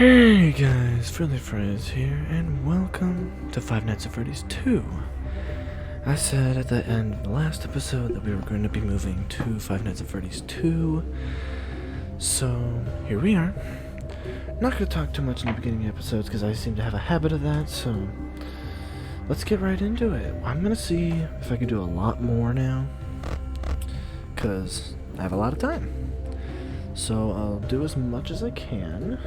Hey guys, Freddys here, and welcome to Five Nights at Freddy's 2. I said at the end of the last episode that we were going to be moving to Five Nights at Freddy's 2, so here we are. Not going to talk too much in the beginning of episodes because I seem to have a habit of that, so let's get right into it. I'm going to see if I can do a lot more now, because I have a lot of time. So I'll do as much as I can,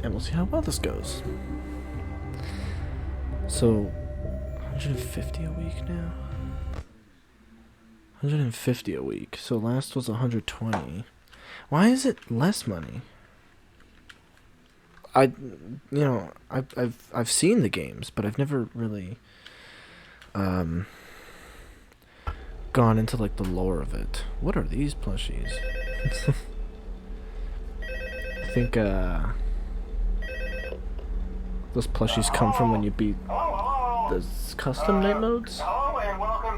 and we'll see how well this goes. So, 150 a week now? 150 a week. So last was 120. Why is it less money? I've seen the games, but I've never really gone into like the lore of it. What are these plushies? I think those plushies come from when you beat the custom night modes,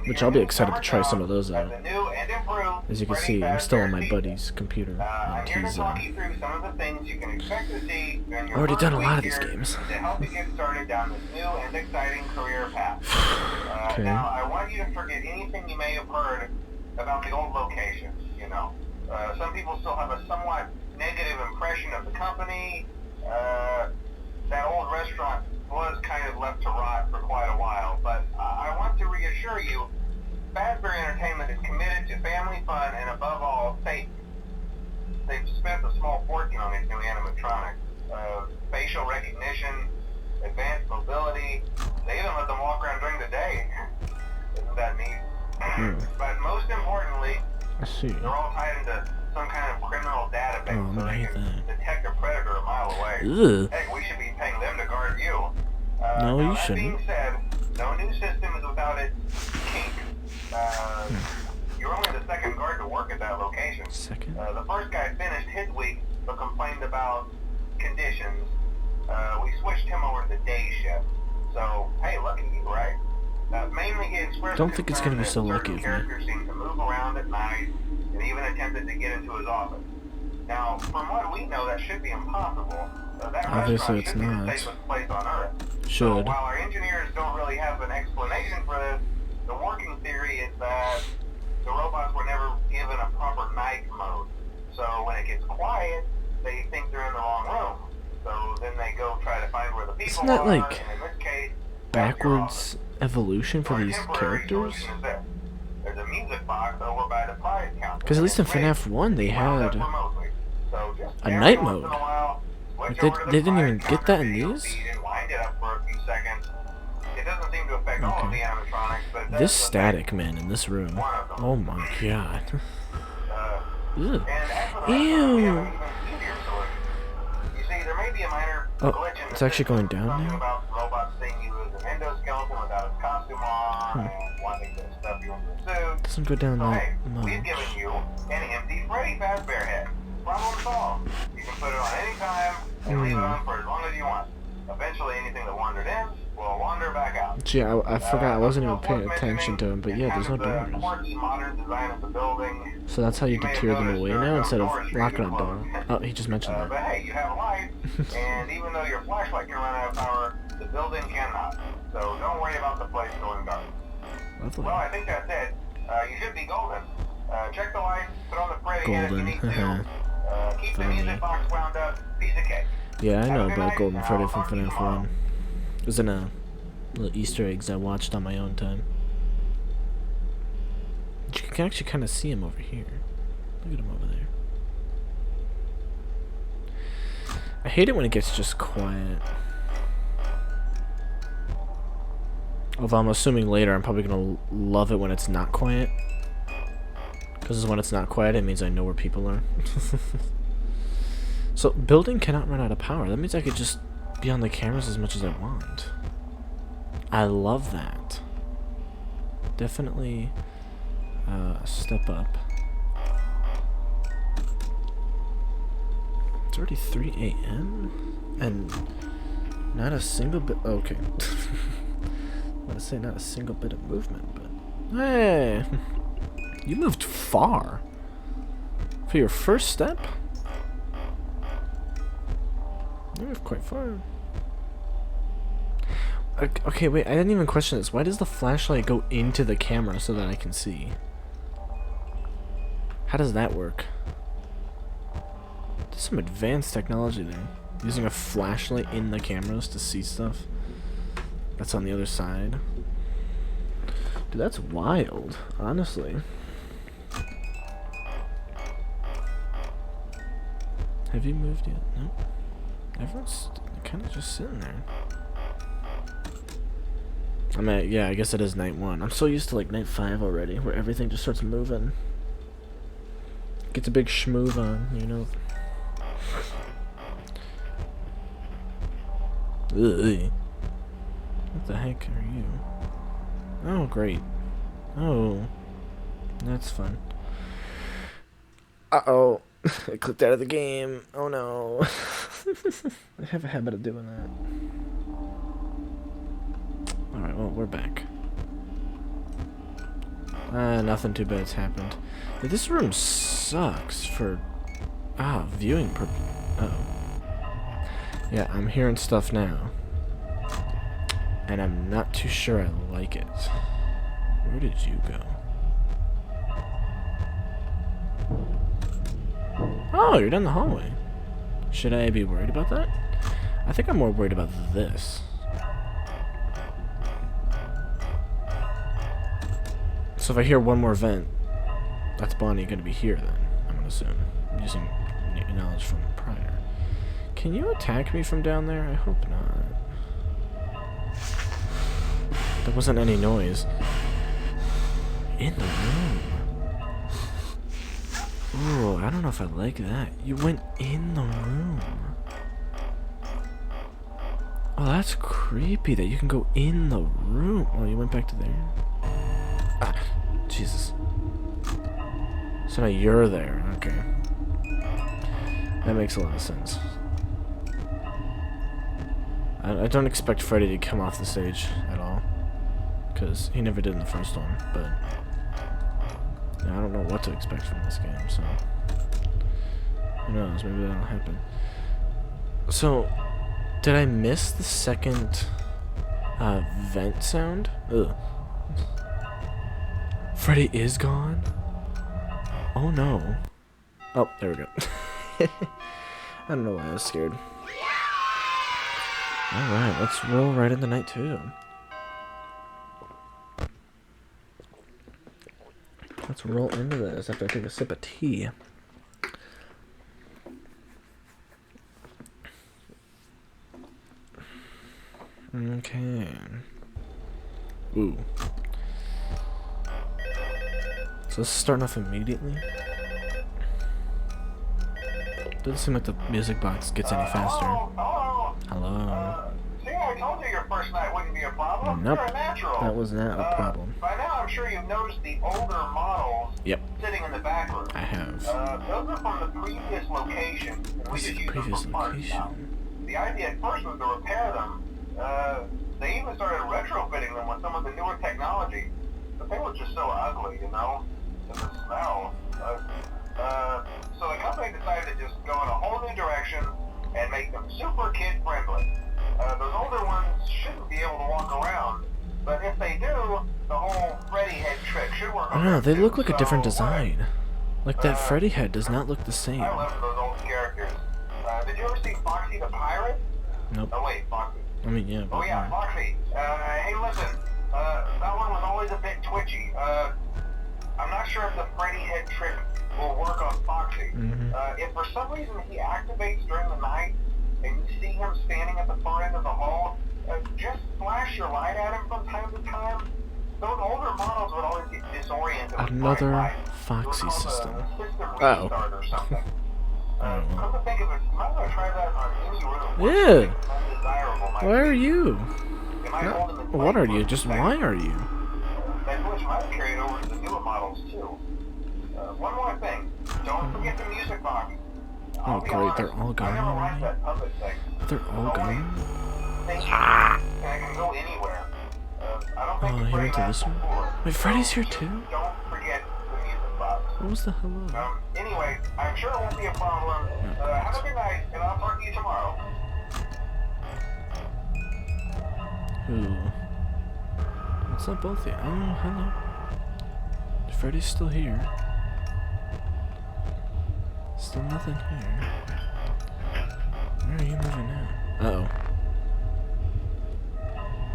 which I'll be excited to try some of those out. As you can see, I'm still on my buddy's computer, and he's already done a lot of these games. Okay. Now, I want you to forget anything you may have heard about the old locations, you know. Some people still have a somewhat negative impression of the company. That old restaurant was kind of left to rot for quite a while, but I want to reassure you, Fazbear Entertainment is committed to family fun and above all, safety. They've spent a small fortune on these new animatronics. Facial recognition, advanced mobility, they even let them walk around during the day. Isn't that neat? But most importantly, they're all tied into some kind of criminal database so they can detect a predator a mile away. Ugh. Heck, we should be paying them to guard you. No, you that shouldn't. Being said, no new system is without its kink. You're only the second guard to work at that location. Second? The first guy finished his week but complained about conditions. We switched him over to the day shift. So, hey, lucky you, right? Mainly he expressed Don't think it's gonna be so lucky of me. Characters seem to move around at night and even attempted to get into his office. Now, from what we know, that should be impossible. That Obviously it's should be not. the safest place on Earth. Should. So while our engineers don't really have an explanation for this, the working theory is that the robots were never given a proper night mode. So when it gets quiet, they think they're in the wrong room. So then they go try to find where the people Isn't that are, like and in this case, backwards evolution for these characters? There's a music box over by the prize counter. Because at least in FNAF 1 they had a night mode. Like they didn't even get that in these? Okay. This static, man, in this room. Oh my god. Ew. Ew. Oh, it's actually going down now? Doesn't go down that much. We've given you an empty Freddy Fazbear head. Problem solved. You can put it on any time and leave it on for as long as you want. Eventually, anything that wandered in will wander back out. Gee, I forgot, I wasn't even paying attention to him, but yeah, there's no doors. So that's how you deter them away now, instead of locking a door. Oh, he just mentioned that. But hey, you have a light, and even though your flashlight can run out of power, the building cannot. So don't worry about the place going dark. Lovely. Well, I think that's it. You should be golden. Check the lights, put on the Freddy head if you need to. Keep the music box wound up, piece of cake. Yeah, I know about Golden Freddy from FNAF 1. It was in a little Easter eggs I watched on my own time. You can actually kind of see him over here. Look at him over there. I hate it when it gets just quiet. Although I'm assuming later I'm probably gonna love it when it's not quiet. Because when it's not quiet, it means I know where people are. So, building cannot run out of power. That means I could just be on the cameras as much as I want. I love that. Definitely a step up. It's already 3 a.m. and not a single bit. Okay. I want to say not a single bit of movement, but hey, you moved far for your first step. You move quite far. Okay, wait, I didn't even question this. Why does the flashlight go into the camera so that I can see? How does that work? There's some advanced technology there. Using a flashlight in the cameras to see stuff that's on the other side. Dude, that's wild, honestly. Have you moved yet? No. Everyone's kind of just sitting there. I mean, yeah, I guess it is night 1. I'm so used to like night 5 already, where everything just starts moving. Gets a big schmoove on, you know. Ugh. What the heck are you? Oh, great. Oh, that's fun. Uh-oh. I clicked out of the game. Oh no. I have a habit of doing that. Alright, well, we're back. Nothing too bad's happened. But this room sucks for... viewing uh-oh. Yeah, I'm hearing stuff now. And I'm not too sure I like it. Where did you go? Oh, you're down the hallway. Should I be worried about that? I think I'm more worried about this. So if I hear one more vent, that's Bonnie gonna be here then, I'm gonna assume. I'm using knowledge from prior. Can you attack me from down there? I hope not. There wasn't any noise. In the room. Ooh, I don't know if I like that. You went in the room. Oh, that's creepy that you can go in the room. Oh, you went back to there? Ah, Jesus. So now you're there. Okay. That makes a lot of sense. I don't expect Freddy to come off the stage at all. Because he never did in the first one, but... yeah, I don't know what to expect from this game, so... who knows, maybe that'll happen. So, did I miss the second vent sound? Ugh. Freddy is gone? Oh no. Oh, there we go. I don't know why I was scared. Alright, let's roll right into night 2. Let's roll into this after I take a sip of tea. Okay. Ooh. So this is starting off immediately. Doesn't seem like the music box gets any faster. Hello. See, I told you your first night wouldn't be a problem. Nope. You're a natural. That was not a problem. By now, I'm sure you've noticed the older models sitting in the back room. I have. Those are from the previous location. And we just used them for parts now. The idea at first was to repair them. They even started retrofitting them with some of the newer technology. But they were just so ugly, you know? And the smell. So the company decided to just go in a whole new direction and make them super kid-friendly. Those older ones shouldn't be able to walk around, but if they do, the whole Freddy head trick should work. I don't know, they look like a different design. Like that Freddy head does not look the same. I love those old characters. Did you ever see Foxy the Pirate? Nope. Oh wait, Foxy. I mean, yeah, but... oh yeah, Foxy. Hey listen, that one was always a bit twitchy. I'm not sure if the Freddy head trick will work on Foxy. If for some reason he activates during the night, and you see him standing at the far end of the hall, just flash your light at him from time to time. Those older models would always get disoriented. Another Foxy system. Uh-oh. Or something. Come to think of it, I'm gonna try that on any room. Yeah. Why are be. you? What are you? Playbook Just thing? why are you? That glitch might have carried over to the newer models too. One more thing. Don't forget the music box. Oh great, they're all gone I never liked already? that puppet thing. They're all gone? And I can go anywhere. I don't think Oh, he went to this one? Wait, Freddy's here too? Don't forget the music box. What was the hello? Anyway, I'm sure it won't be a problem. Have a good night, and I'll talk to you tomorrow. Ooh. What's up, both of you? Oh, hello. Freddy's still here. Still nothing here. Where are you moving now? Uh-oh.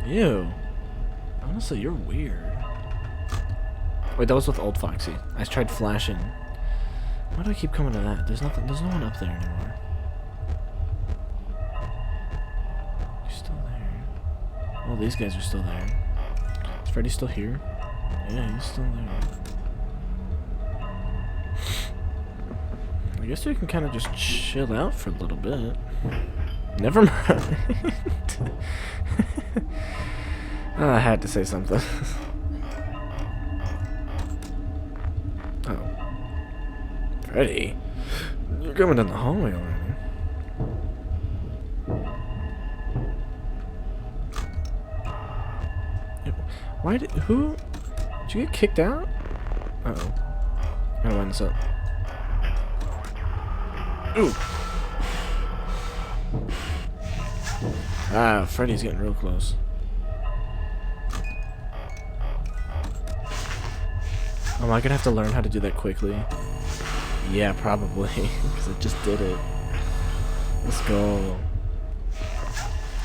Ew. Honestly, you're weird. Wait, that was with Old Foxy. I tried flashing. Why do I keep coming to that? There's nothing. There's no one up there anymore. You're still there. Oh, these guys are still there. Is Freddy still here? Yeah, he's still there. I guess we can kind of just chill out for a little bit. Never mind. Oh, I had to say something. Oh. Freddy? You're coming down the hallway already. Why did... Who... Did you get kicked out? Uh-oh. Gotta wind this up. Ooh! Ah, Freddy's getting real close. Am I gonna have to learn how to do that quickly? Yeah, probably, because I just did it. Let's go.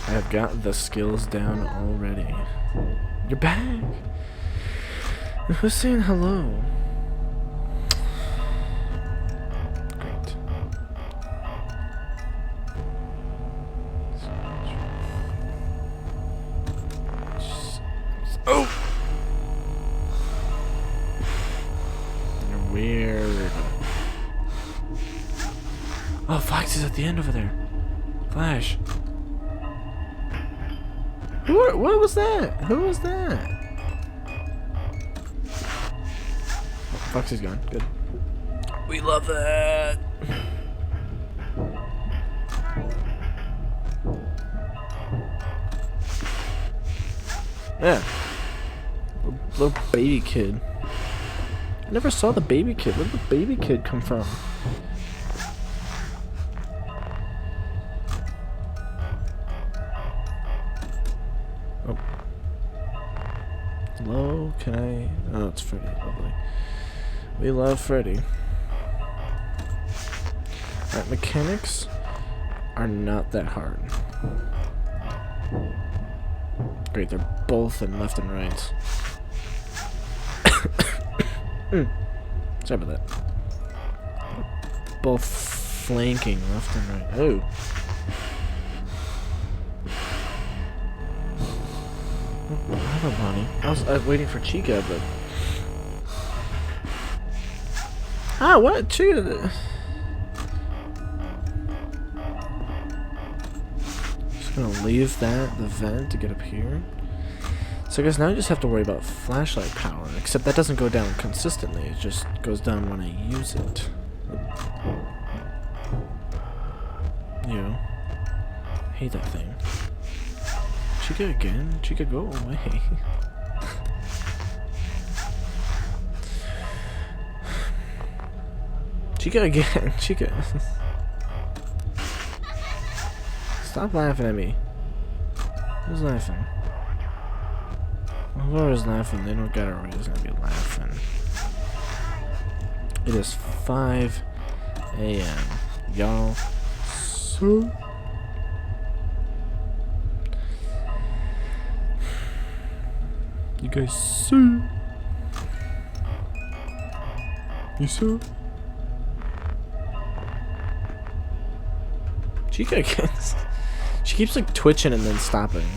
I have got the skills down already. You're back! Who's saying hello? Great. Oh! You're weird. Oh, Foxy's at the end over there. Flash. What was that? Who was that? Oh, Foxy's gone. Good. We love that. Yeah. Little baby kid. I never saw the baby kid. Where did the baby kid come from? Oh. Hello? Can I? Oh, it's Freddy. Lovely. We love Freddy. Alright, mechanics are not that hard. Great, they're both in left and right. Sorry about that. Both flanking left and right. Oh. Hello, Bonnie. I was waiting for Chica, but... Ah, what? Chica... Just gonna leave the vent to get up here. So I guess now I just have to worry about flashlight power, except that doesn't go down consistently, it just goes down when I use it. Ew. Hate that thing. Chica again? Chica, go away. Chica again. Chica. Stop laughing at me. Who's laughing? Whoever's laughing, they don't got a reason to be laughing. It is 5 a.m. Y'all. So... You guys see? You see? Chica gets... She keeps like twitching and then stopping.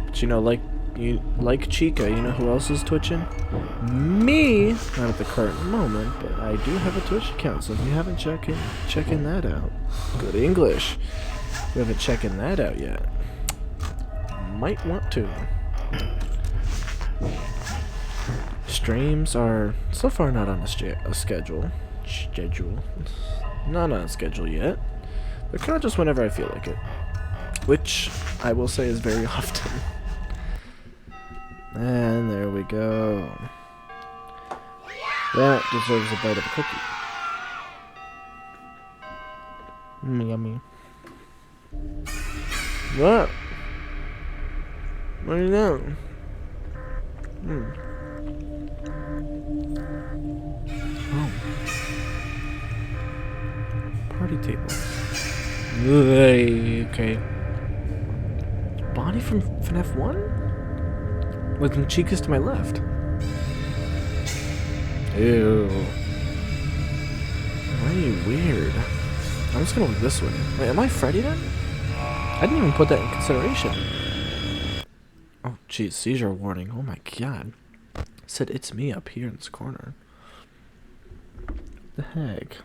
But you know, like Chica, you know who else is twitching? Me! Not at the current moment, but I do have a Twitch account, so if you haven't checking that out, good English. If you haven't checking that out yet, might want to. Streams are so far not on a schedule. Not on a schedule yet. They're kind of just whenever I feel like it, which I will say is very often. And there we go. That deserves a bite of a cookie. Yummy. What? What do you know? Oh. Party table. Okay. Bonnie from FNAF 1? With Chica's to my left. Ew. Why are you weird? I'm just gonna look this way. Wait, am I Freddy then? I didn't even put that in consideration. Oh, geez, seizure warning. Oh my god. It said it's me up here in this corner. The heck?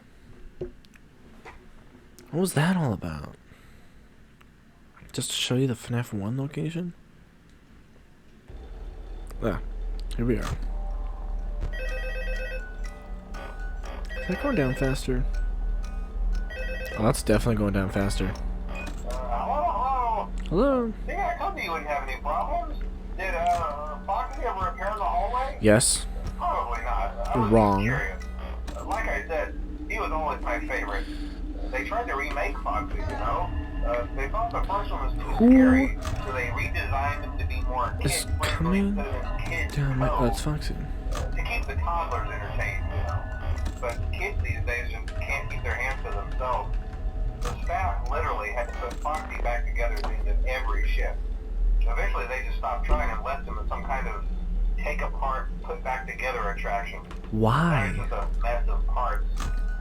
What was that all about? Just to show you the FNAF 1 location? Ah, here we are. Is that going down faster? Oh, that's definitely going down faster. Hello? Hello? Yeah, I told you you wouldn't have any problems. Did Foxy ever appear in the hallway? Yes. Probably not. You're wrong. Curious. Like I said, he was always my favorite. They tried to remake Foxy, you know? They thought the first one was too scary, so they redesigned it to be more kid-friendly instead of kids. Damn, that's Foxy. To keep the toddlers entertained, you know? But kids these days just can't keep their hands to themselves. The staff literally had to put Foxy back together at the end of every shift. Eventually they just stopped trying and left him as some kind of take-apart, put-back-together attraction. Why? It's just a mess of parts.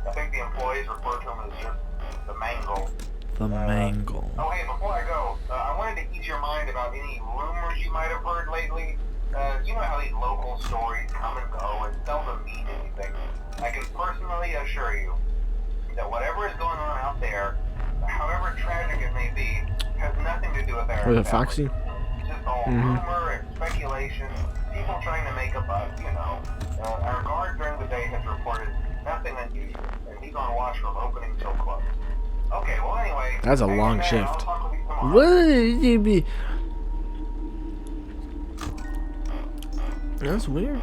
I think the employees refer to him as just the mangle. The mangle. Oh, hey, before I go, I wanted to ease your mind about any rumors you might have heard lately. You know how these local stories come and go and seldom mean anything. I can personally assure you that whatever is going on out there, however tragic it may be, has nothing to do with our With Foxy? It's just all rumor and speculation, people trying to make a buck, you know. Our guard during the day has reported nothing unusual, and he's on watch from opening till close. Okay, well anyway... That's a long man, shift. I'll talk with you tomorrow. What? That's weird.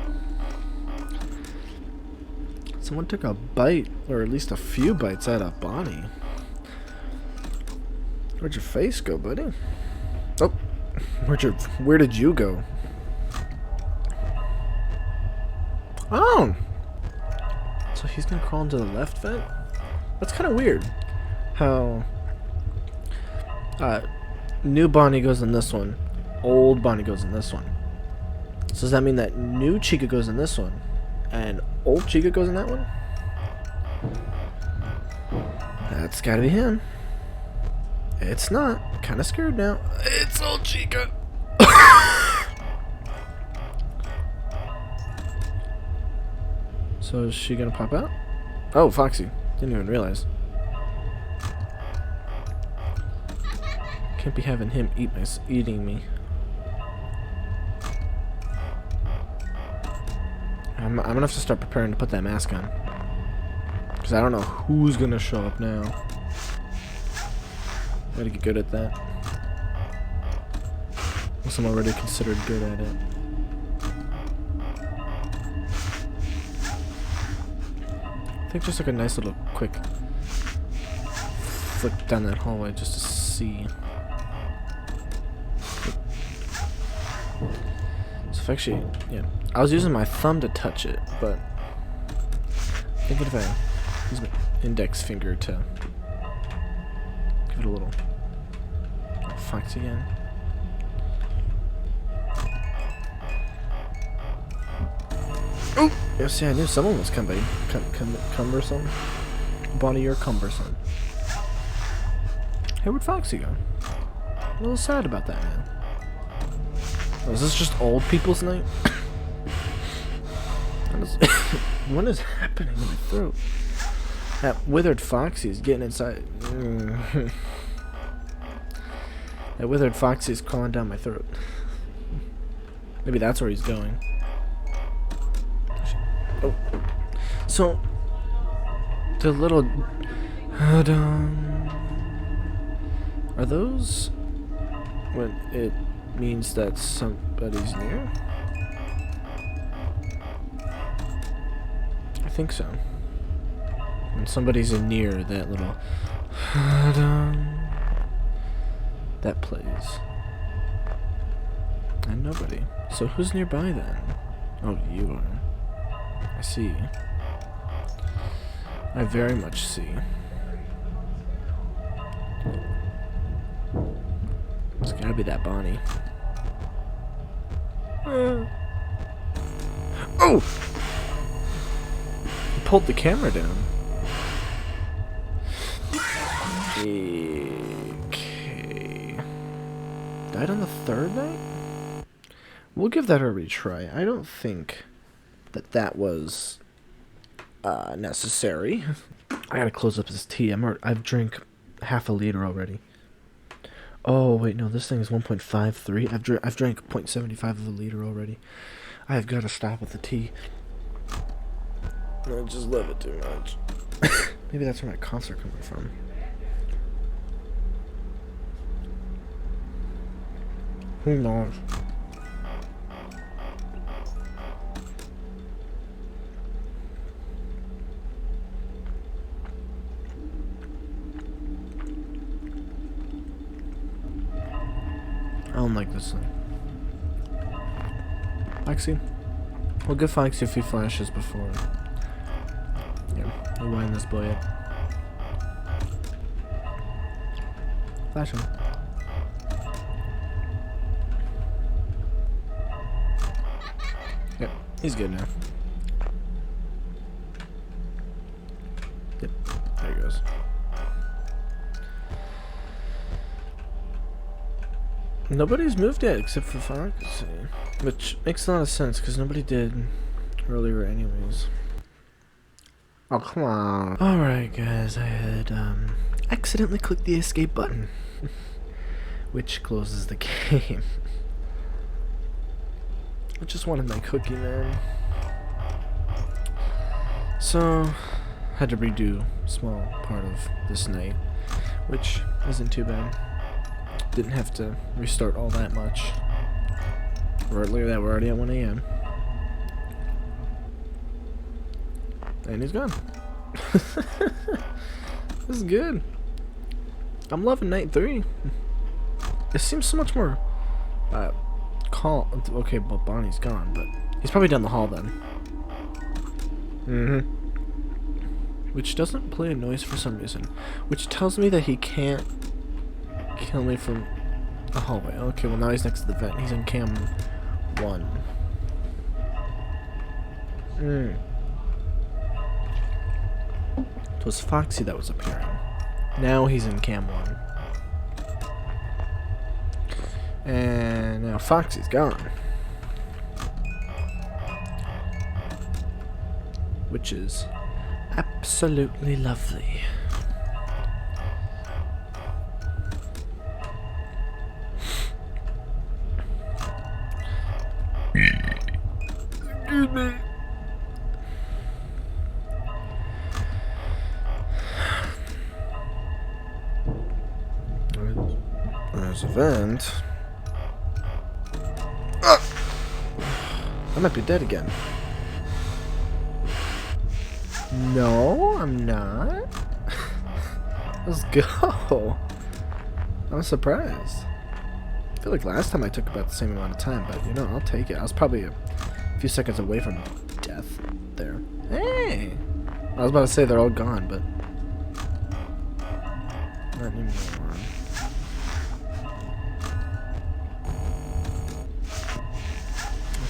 Someone took a bite, or at least a few bites out of Bonnie. Where'd your face go, buddy? Oh, where did you go? Oh! So he's gonna crawl into the left vent? That's kind of weird. How new Bonnie goes in this one, old Bonnie goes in this one. So does that mean that new Chica goes in this one, and old Chica goes in that one? That's gotta be him. It's not. Kinda scared now. It's old Chica. So is she gonna pop out? Oh, Foxy. Didn't even realize. Can't be having him eating me. I'm gonna have to start preparing to put that mask on, because I don't know who's gonna show up now. Gotta get good at that. Unless I'm already considered good at it. I think just like a nice little quick flick down that hallway just to see. So if actually, yeah, I was using my thumb to touch it, but I think if I use my index finger to give it a little fox again. Oh, yeah, see, I knew someone was cumbersome. Bonnie, you're cumbersome. Hey, where'd Foxy go? I'm a little sad about that, man. Oh, is this just old people's night? What is happening in my throat? That withered Foxy's getting inside. That withered Foxy's crawling down my throat. Maybe that's where he's going. Oh. So, the little... Are those when it means that somebody's near? I think so. When somebody's near, that little... that plays. And nobody. So who's nearby then? Oh, you are. I see. I very much see. It's gotta be that Bonnie. Oh! He pulled the camera down. Okay. Died on the third night? We'll give that a retry. I don't think that was necessary. I gotta close up this tea. I've drank half a liter already. Oh wait, no, this thing is 1.53. I've drank 0.75 of a liter already. I've got to stop with the tea. I just love it too much. Maybe that's where my coughs are coming from. Who knows? I don't like this thing. Foxy. We'll give Foxy a few flashes before. Yeah, we'll wind this boy up. Flash him. Yep, he's good now. Yep, there he goes. Nobody's moved yet except for Foxy, which makes a lot of sense because nobody did earlier anyways. Oh, come on. Alright guys, I had accidentally clicked the escape button, which closes the game. I just wanted my cookie, man. So, had to redo a small part of this night, which isn't too bad. Didn't have to restart all that much. Look at that, we're already at 1 AM. And he's gone. This is good. I'm loving night 3. It seems so much more okay, but Bonnie's gone, but he's probably down the hall then. Which doesn't play a noise for some reason. Which tells me that he can't kill me from the hallway. Okay, well now he's next to the vent. He's in cam 1. It was Foxy that was appearing. Now he's in cam 1. And now Foxy's gone. Which is absolutely lovely. Excuse me. There's a vent. I might be dead again. No, I'm not. Let's go. I'm surprised. I feel like last time I took about the same amount of time, but you know, I'll take it. I was probably a few seconds away from death there. Hey! I was about to say they're all gone, but not anymore.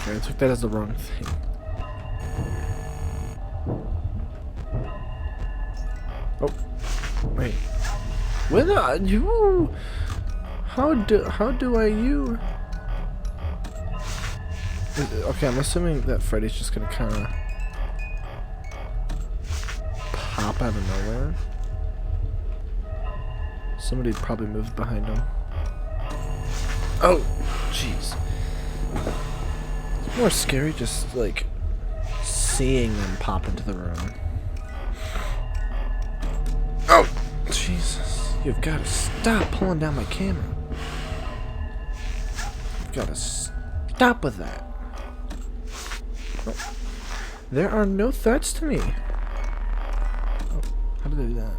Okay, I took that as the wrong thing. Oh, wait. When are you? How do I you? Okay, I'm assuming that Freddy's just gonna kind of pop out of nowhere. Somebody probably moved behind him. Oh, jeez. It's more scary just like seeing them pop into the room. Oh, Jesus! You've got to stop pulling down my camera. You've got to stop with that. Oh. There are no threats to me. Oh, how did I do that?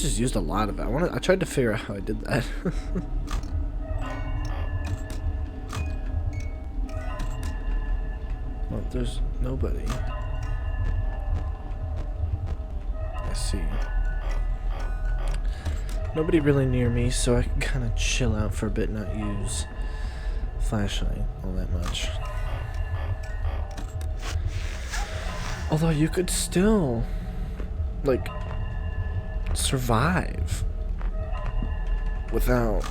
just used a lot of it. I tried to figure out how I did that. Well, there's nobody. I see. Nobody really near me, so I can kind of chill out for a bit, not use flashlight all that much. Although you could still, like, survive without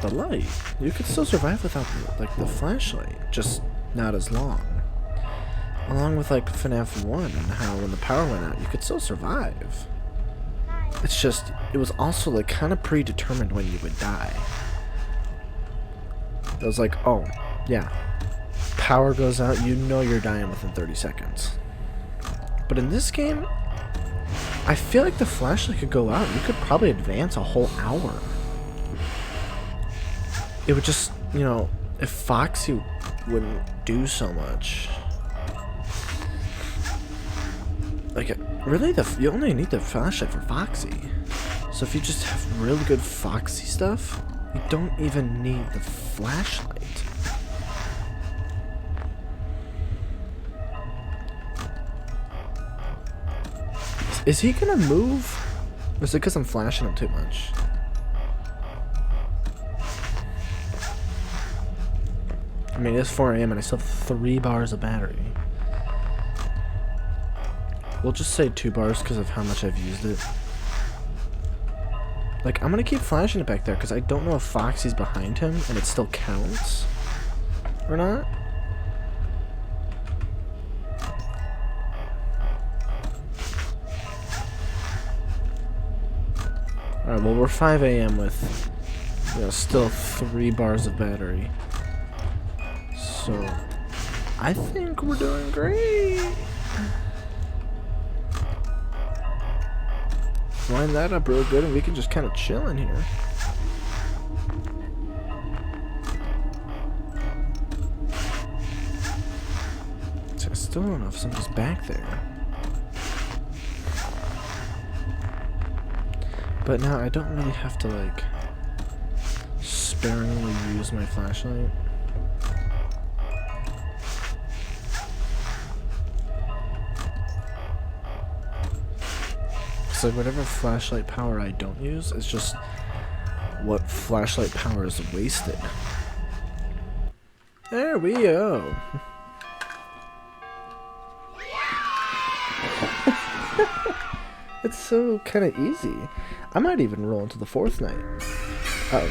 the light. You could still survive without, like, the flashlight, just not as long. Along with, like, FNAF 1 and how when the power went out, you could still survive. It's just, it was also, like, kind of predetermined when you would die. It was like, oh, yeah, power goes out, you know you're dying within 30 seconds. But in this game, I feel like the flashlight could go out. You could probably advance a whole hour. It would just, you know, if Foxy wouldn't do so much. Like, really, you only need the flashlight for Foxy. So if you just have really good Foxy stuff, you don't even need the flashlight. Is he gonna move? Or is it because I'm flashing him too much? I mean, it's 4 AM and I still have 3 bars of battery. We'll just say 2 bars because of how much I've used it. Like, I'm gonna keep flashing it back there because I don't know if Foxy's behind him and it still counts or not. Alright, well, we're 5 AM with, you know, still 3 bars of battery. So, I think we're doing great. Line that up real good and we can just kind of chill in here. So I still don't know if somebody's back there. But now I don't really have to, like, sparingly use my flashlight. So whatever flashlight power I don't use is just what flashlight power is wasted. There we go. It's so kind of easy. I might even roll into the 4th night. Oh.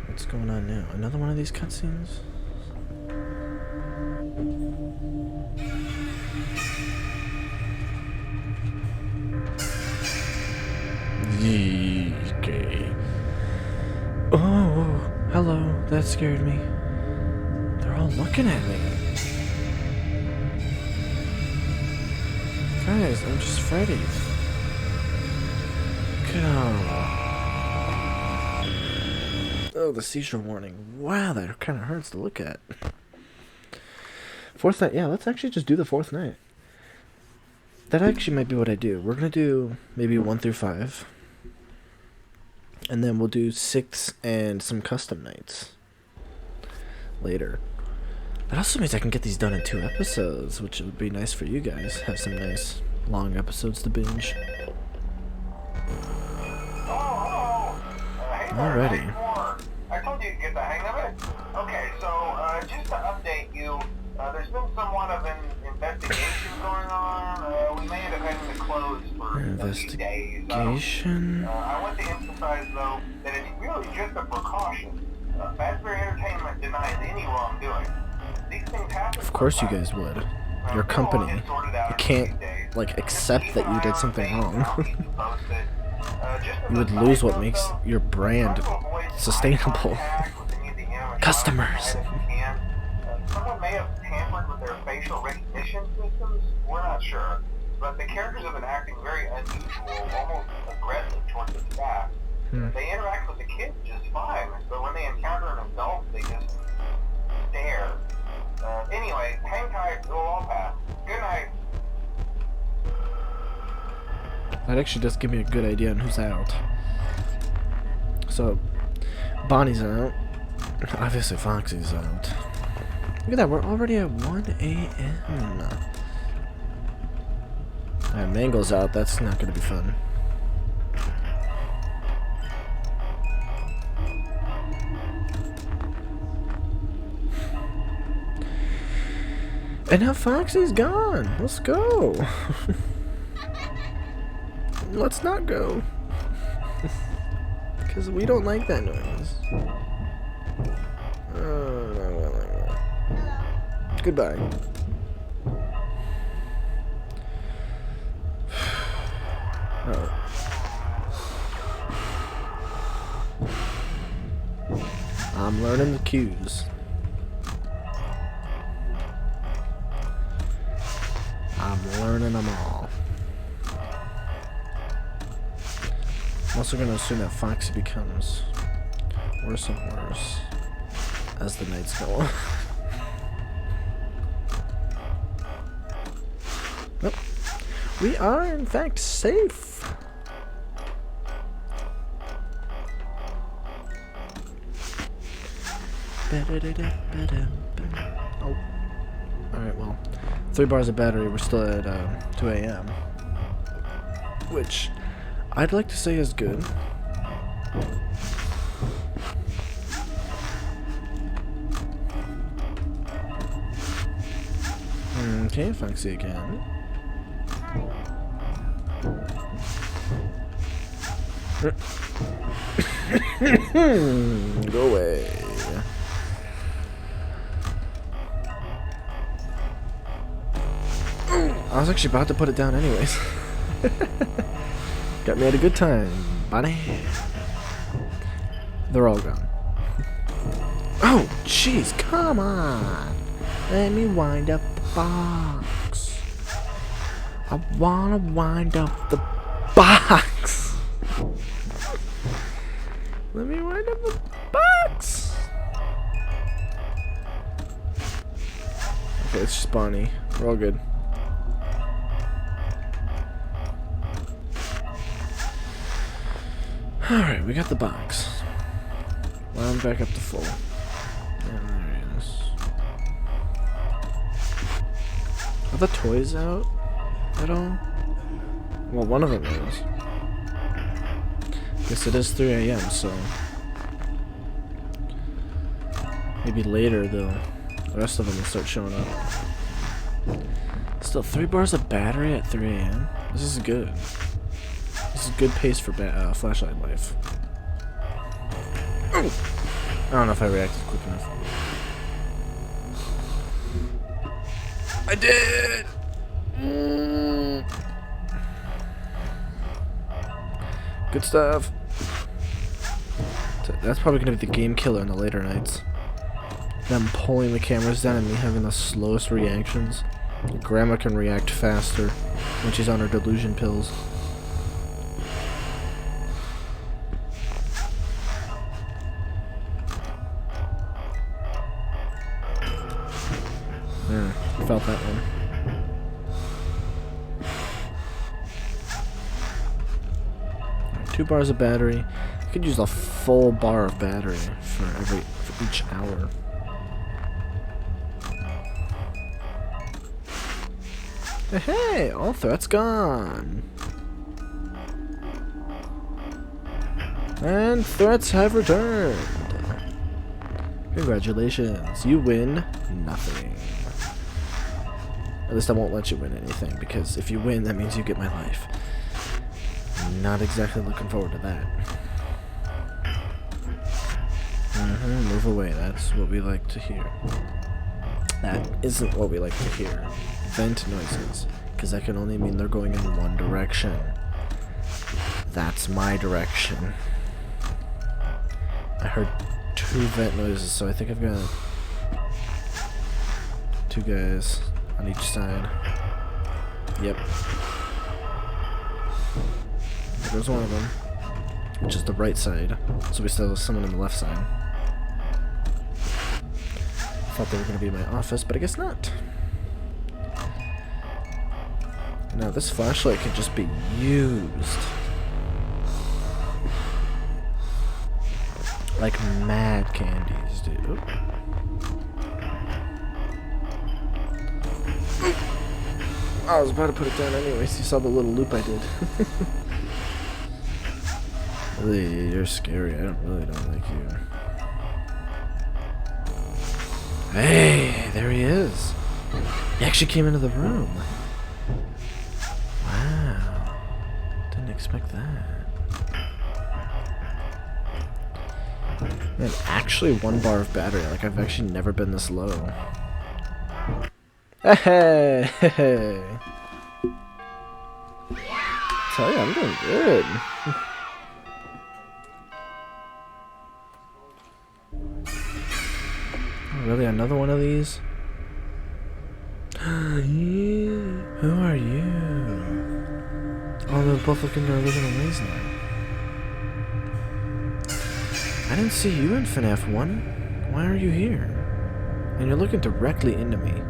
What's going on now? Another one of these cutscenes? Okay. Oh, hello. That scared me. They're all looking at me. Guys, I'm just Freddys. Oh, the seizure warning. Wow, that kind of hurts to look at. 4th night. Yeah, let's actually just do the 4th night. That actually might be what I do. We're going to do maybe 1 through 5. And then we'll do 6 and some custom nights later. That also means I can get these done in 2 episodes, which would be nice for you guys. Have some nice long episodes to binge. Alrighty. I told you to get the hang of it. Okay, so just to update you, there's been somewhat of an investigation going on. We may end up having to close for a few days. Investigation? I want to emphasize, though, that it's really just a precaution. Fazbear Entertainment denies any wrongdoing. These things happen. Of course you guys would. Your company. You can't, like, accept that you did something wrong. You would lose what makes your brand sustainable. Customers. Someone may have tampered with their facial recognition systems. We're not sure. But the characters have been acting very unusual, almost aggressive towards the staff. They interact with the kids just fine, but when they encounter an adult, they just stare. Anyway, hang tight, it'll all pass. Good night. That actually does give me a good idea on who's out. So, Bonnie's out. Obviously, Foxy's out. Look at that, we're already at 1 a.m. Alright, Mangle's out. That's not gonna be fun. And now Foxy's gone. Let's go. Let's not go. Because we don't like that noise. Goodbye. Oh. I'm learning the cues. I'm learning them all. I'm also going to assume that Foxy becomes worse and worse as the nights go on. Nope. We are, in fact, safe. Oh. Alright, well. 3 bars of battery, we're still at 2 a.m. Which I'd like to say is good. Okay, Foxy again. Go away. I was actually about to put it down anyways. Got me at a good time, buddy. They're all gone. Oh, jeez, come on. Let me wind up the box. I wanna wind up the box. Let me wind up the box. Okay, it's just Bonnie. We're all good. Alright, we got the box. Wound back up to full. And there he is. Are the toys out at all? Well, one of them is. Guess it is 3 a.m., so maybe later the rest of them will start showing up. Still, 3 bars of battery at 3 a.m. This is good. This is good pace for flashlight life. I don't know if I reacted quick enough. I did! Good stuff. That's probably going to be the game killer in the later nights. Them pulling the cameras down and me having the slowest reactions. Grandma can react faster when she's on her delusion pills. Felt that one. Right, 2 bars of battery. I could use a full bar of battery for each hour. Hey, all threats gone. And threats have returned. Congratulations, you win nothing. At least I won't let you win anything, because if you win, that means you get my life. I'm not exactly looking forward to that. Move away, that's what we like to hear. That isn't what we like to hear. Vent noises, because that can only mean they're going in one direction. That's my direction. I heard 2 vent noises, so I think I've got 2 guys on each side. Yep. There's one of them, which is the right side. So we still have someone on the left side. Thought they were going to be in my office, but I guess not. Now this flashlight could just be used. Like mad candies, dude. Oop. I was about to put it down anyways. You saw the little loop I did. Really, you're scary. I really don't like you. Hey, there he is. He actually came into the room. Wow. Didn't expect that. Man, actually 1 bar of battery. Like, I've actually never been this low. Hey! Tell you, I'm doing good. Oh, really? Another one of these? Who are you? Oh, they're both looking to living in ways now. I didn't see you in FNAF 1. Why are you here? And you're looking directly into me.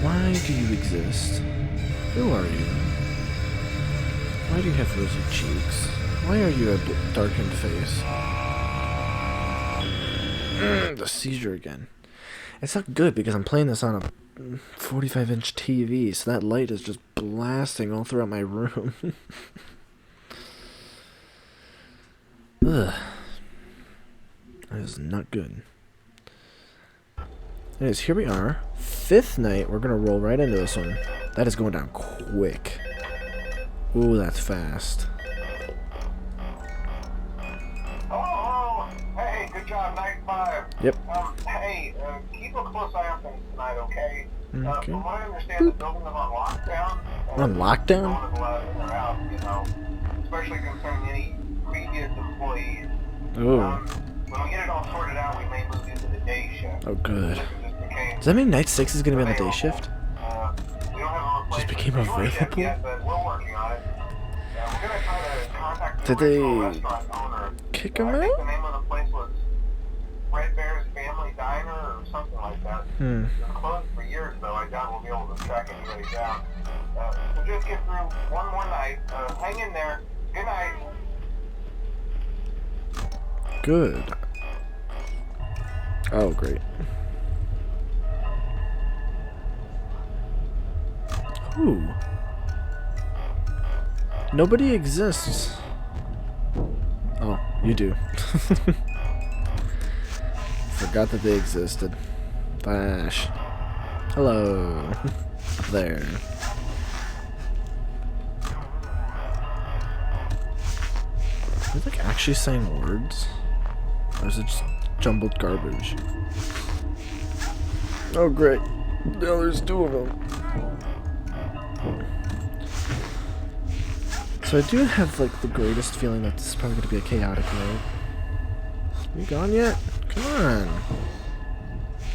Why do you exist? Who are you? Why do you have rosy cheeks? Why are you a darkened face? The seizure again. It's not good because I'm playing this on a 45-inch TV, so that light is just blasting all throughout my room. Ugh. That is not good. Anyways, here we are. 5th night. We're going to roll right into this one. That is going down quick. Ooh, that's fast. Oh, hey, good job, night 5. Yep. Hey, keep a close eye on things tonight, okay? Okay. From what I understand, the building is on lockdown. On lockdown? No one is allowed in or out, you know, especially concerning any previous employees. Ooh. When we get it all sorted out, we may move into the day shift. Oh, good. Does that mean night 6 is going to be on the day shift? We don't have a Just became available? yet, but we're working on it. We're going to try to contact the Did they restaurant owner. kick him I think the out? name of the place was Red Bear's Family Diner or something like that. It's been closed for years, though. I doubt we'll be able to track anybody down. So just get through one more night. Hang in there. Good night. Good. Oh, great. Who? Nobody exists. Oh, you do. Forgot that they existed. Bash. Hello. Up there. Are they like actually saying words? Or is it just jumbled garbage? Oh great. Now there's 2 of them. So I do have like the greatest feeling that this is probably going to be a chaotic night. You gone yet? Come on.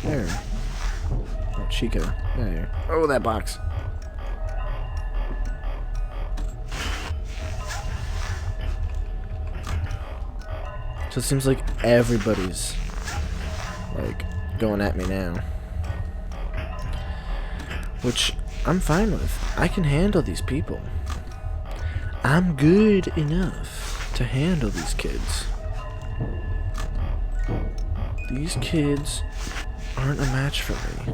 There. Oh, Chica. There. Oh, that box. So it seems like everybody's like going at me now. Which I'm fine with. I can handle these people. I'm good enough to handle these kids. These kids aren't a match for me.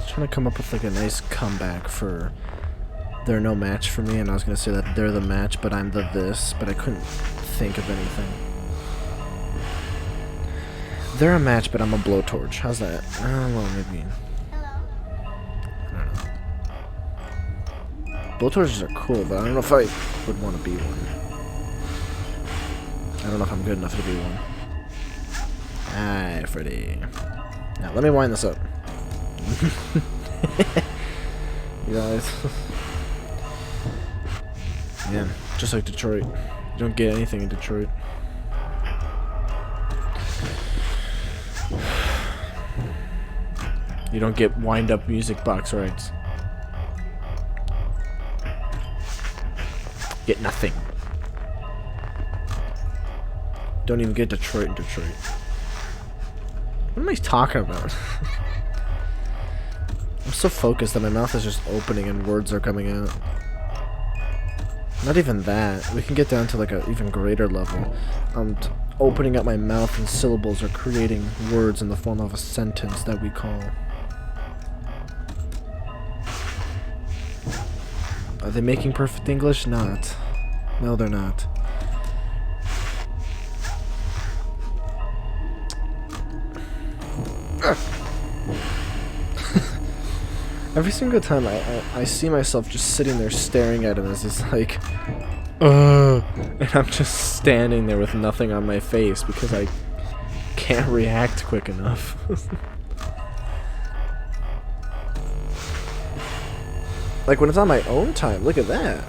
Trying to come up with like a nice comeback for they're no match for me, and I was gonna say that they're the match but I'm the this, but I couldn't think of anything. They're a match but I'm a blowtorch. How's that? Well, maybe. I don't know. Blowtorches are cool, but I don't know if I would want to be one. I don't know if I'm good enough to be one. Hi, Freddy. Now let me wind this up. You guys. Yeah, just like Detroit. You don't get anything in Detroit. You don't get wind-up music box rights. Get nothing. don't even get Detroit in Detroit. What am I talking about? I'm so focused that my mouth is just opening and words are coming out. Not even that. We can get down to like an even greater level. Opening up my mouth and syllables are creating words in the form of a sentence that we call. Are they making perfect English? Not. No, they're not. Every single time I see myself just sitting there staring at him as he's like, and I'm just standing there with nothing on my face because I can't react quick enough. Like when it's on my own time, look at that.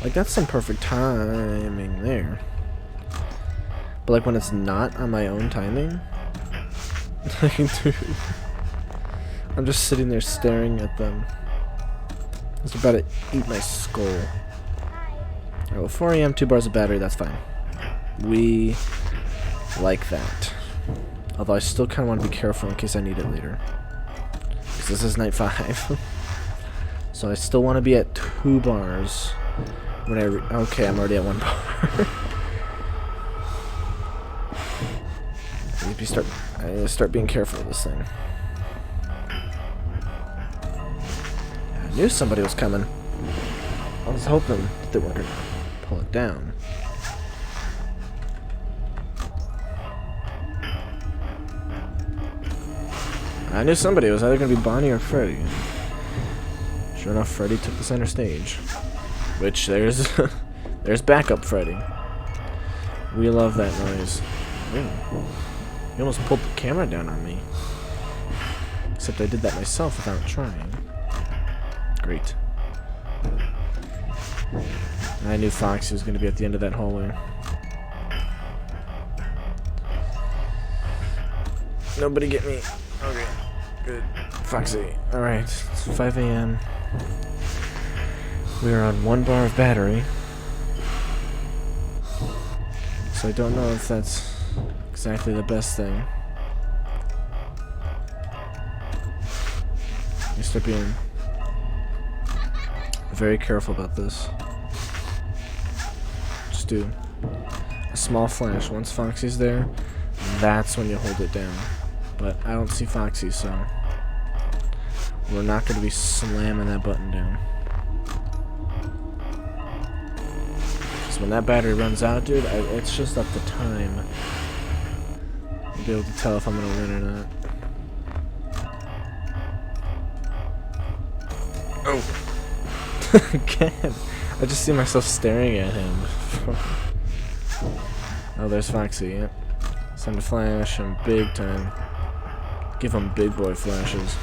Like that's some perfect timing there. But like when it's not on my own timing, like dude, I'm just sitting there staring at them. It's about to eat my skull. Alright, well 4 AM, 2 bars of battery, that's fine. We like that. Although I still kind of want to be careful in case I need it later. Because this is night 5. So I still want to be at 2 bars when okay, I'm already at 1 bar. I need to start being careful with this thing. I knew somebody was coming. I was hoping that they weren't going to pull it down. I knew somebody. It was either going to be Bonnie or Freddy. Sure enough, Freddy took the center stage. Which, there's backup Freddy. We love that noise. Ew. He almost pulled the camera down on me. Except I did that myself without trying. Great. I knew Foxy was going to be at the end of that hallway. Nobody get me. Okay. Good. Foxy. Alright. It's 5 AM. We are on 1 bar of battery. So I don't know if that's exactly the best thing. I start being very careful about this. Just do a small flash. Once Foxy's there, that's when you hold it down. But I don't see Foxy, so we're not going to be slamming that button down. Because when that battery runs out, dude, it's just up to time. I'll be able to tell if I'm going to win or not. Oh! Again! I just see myself staring at him. Oh, there's Foxy, yep. Send a flash him big time. Give him big boy flashes.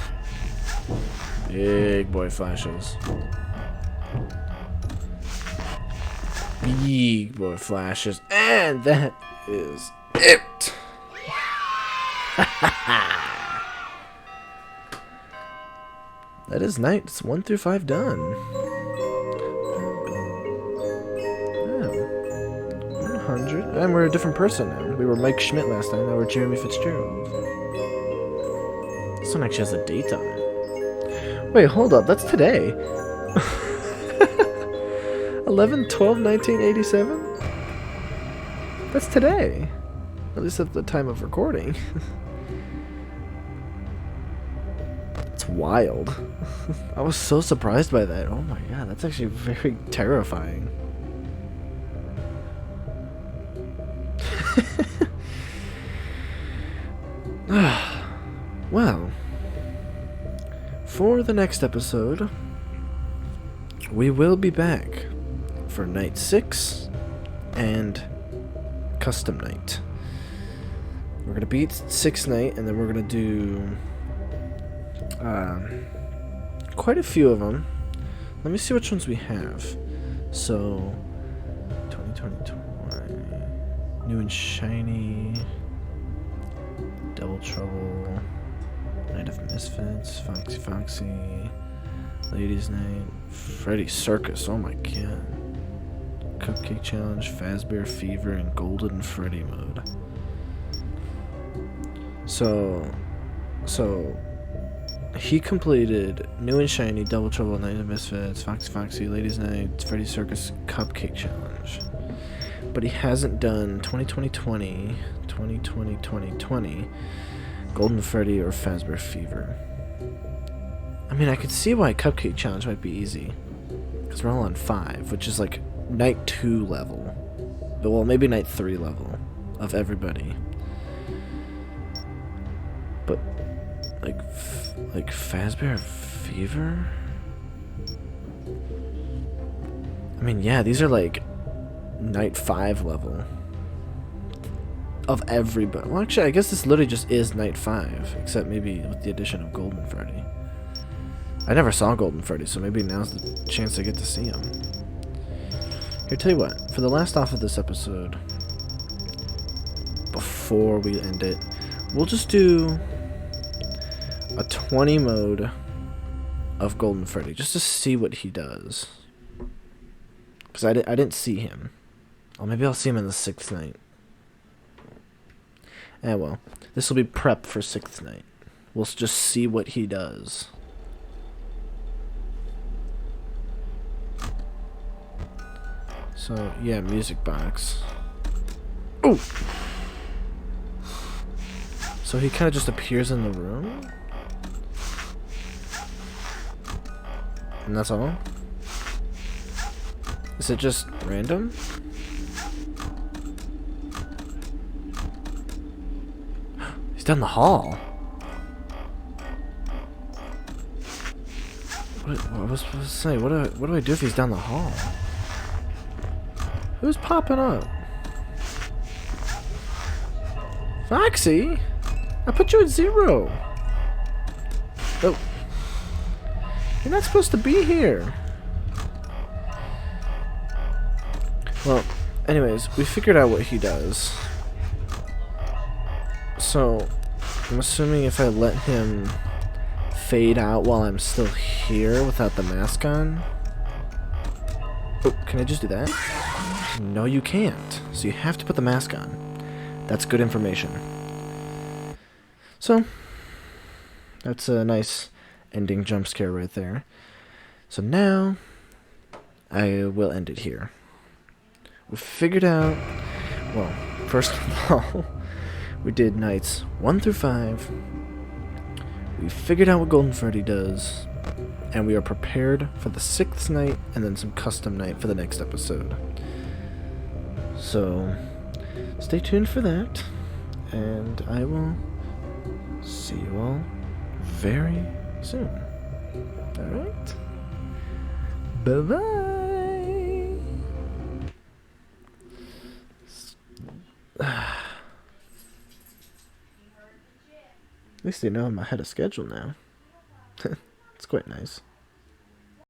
Big boy flashes. Big boy flashes. And that is it! That is nights 1 through 5 done. Yeah. 100. And we're a different person now. We were Mike Schmidt last time, now we're Jeremy Fitzgerald. This one actually has a date on it. Wait, hold up, that's today. 11/12/1987? That's today. At least at the time of recording. It's wild. I was so surprised by that. Oh my god, that's actually very terrifying. Well, for the next episode, we will be back for night 6 and custom night. We're gonna beat 6 night, and then we're gonna do quite a few of them. Let me see which ones we have. So 2020, new and shiny, Double Trouble, Night of Misfits, Foxy, Ladies Night, Freddy's Circus. Oh my god. Cupcake Challenge, Fazbear Fever, and Golden Freddy mode. So he completed New and Shiny, Double Trouble, Night of Misfits, Foxy Foxy, Ladies Night, Freddy Circus Cupcake Challenge. But he hasn't done 2020, Golden Freddy, or Fazbear Fever. I mean, I could see why Cupcake Challenge might be easy. Because we're all on 5, which is like Night 2 level. Well, maybe Night 3 level of everybody. But, like Fazbear Fever? I mean, yeah, these are like Night 5 level of everybody. Well, actually, I guess this literally just is Night 5, except maybe with the addition of Golden Freddy. I never saw Golden Freddy, so maybe now's the chance I get to see him. Here, tell you what, for the last off of this episode, before we end it, we'll just do a 20 mode of Golden Freddy, just to see what he does. Because I didn't see him. Or maybe I'll see him in the 6th night. Well, this will be prep for 6th night. We'll just see what he does. So, yeah, music box. Oh! So he kind of just appears in the room? And that's all? Is it just random? He's down the hall. What was I supposed to say? What do I do if he's down the hall? Who's popping up? Foxy? I put you at 0. Oh. You're not supposed to be here. Well, anyways, we figured out what he does. So, I'm assuming if I let him fade out while I'm still here without the mask on. Oh, can I just do that? No, you can't. So you have to put the mask on. That's good information. So, that's a nice ending jump scare right there. So now, I will end it here. We figured out, well, first of all, we did nights 1 through 5. We figured out what Golden Freddy does, and we are prepared for the 6th night and then some custom night for the next episode. So, stay tuned for that, and I will see you all very soon. Alright? Bye-bye! At least they know I'm ahead of schedule now. It's quite nice.